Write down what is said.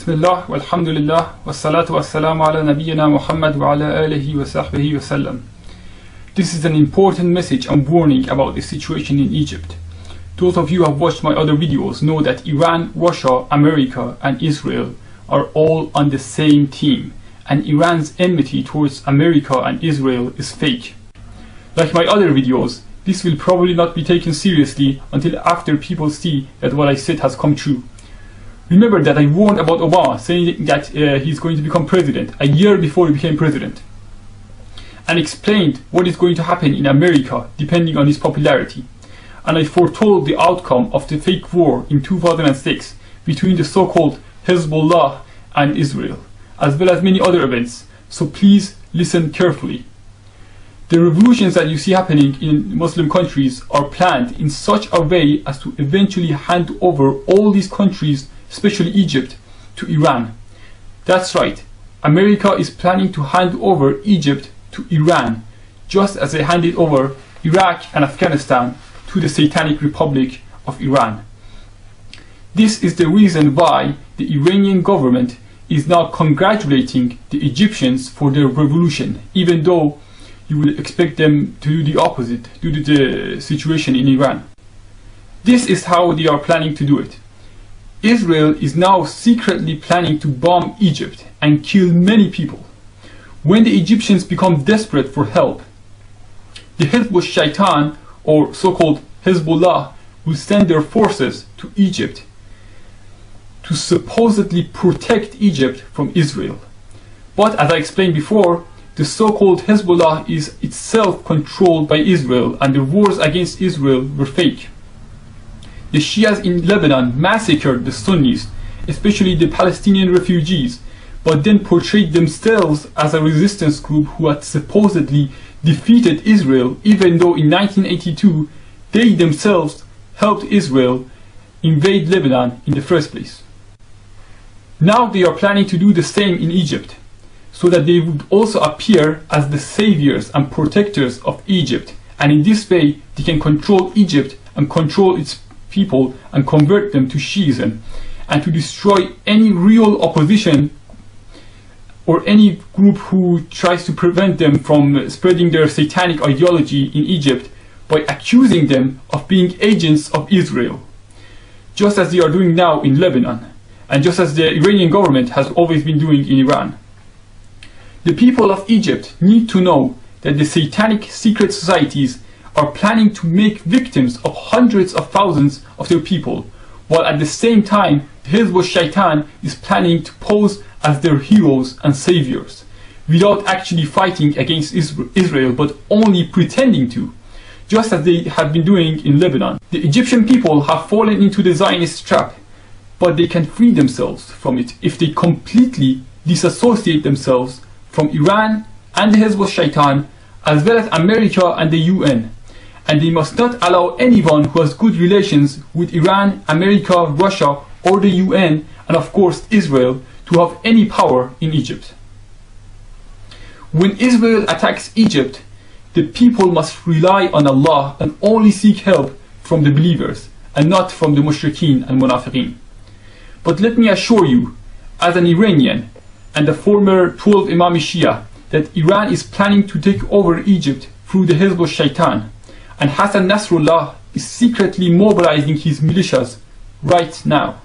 Bismillah, walhamdulillah, wassalatu wassalamu ala nabiyyina Muhammad wa ala alihi wa sahbihi wa sallam. This is an important message and warning about the situation in Egypt. Those of you who have watched my other videos know that Iran, Russia, America and Israel are all on the same team, and Iran's enmity towards America and Israel is fake. Like my other videos, this will probably not be taken seriously until after people see that what I said has come true. Remember that I warned about Obama, saying that he's going to become president a year before he became president, and explained what is going to happen in America depending on his popularity. And I foretold the outcome of the fake war in 2006 between the so-called Hezbollah and Israel, as well as many other events, so please listen carefully. The revolutions that you see happening in Muslim countries are planned in such a way as to eventually hand over all these countries, especially Egypt, to Iran. That's right, America is planning to hand over Egypt to Iran, just as they handed over Iraq and Afghanistan to the Satanic Republic of Iran. This is the reason why the Iranian government is now congratulating the Egyptians for their revolution, even though you would expect them to do the opposite due to the situation in Iran. This is how they are planning to do it. Israel is now secretly planning to bomb Egypt and kill many people. When the Egyptians become desperate for help, the Hezbollah or so-called Hezbollah will send their forces to Egypt to supposedly protect Egypt from Israel. But as I explained before, the so-called Hezbollah is itself controlled by Israel, and the wars against Israel were fake. The Shias in Lebanon massacred the Sunnis, especially the Palestinian refugees, but then portrayed themselves as a resistance group who had supposedly defeated Israel, even though in 1982 they themselves helped Israel invade Lebanon in the first place. Now they are planning to do the same in Egypt, so that they would also appear as the saviors and protectors of Egypt, and in this way they can control Egypt and control its people and convert them to Shiism, and to destroy any real opposition or any group who tries to prevent them from spreading their satanic ideology in Egypt by accusing them of being agents of Israel, just as they are doing now in Lebanon, and just as the Iranian government has always been doing in Iran. The people of Egypt need to know that the satanic secret societies are planning to make victims of hundreds of thousands of their people, while at the same time the Hezbollah is planning to pose as their heroes and saviors, without actually fighting against Israel, but only pretending to, just as they have been doing in Lebanon. The Egyptian people have fallen into the Zionist trap, but they can free themselves from it if they completely disassociate themselves from Iran and the Hezbollah, as well as America and the UN. And they must not allow anyone who has good relations with Iran, America, Russia or the UN, and of course Israel, to have any power in Egypt. When Israel attacks Egypt, the people must rely on Allah and only seek help from the believers and not from the mushrikeen and munafiqeen. But let me assure you, as an Iranian and a former 12 Imam Shia, that Iran is planning to take over Egypt through the Hezbollah, and Hassan Nasrallah is secretly mobilizing his militias right now.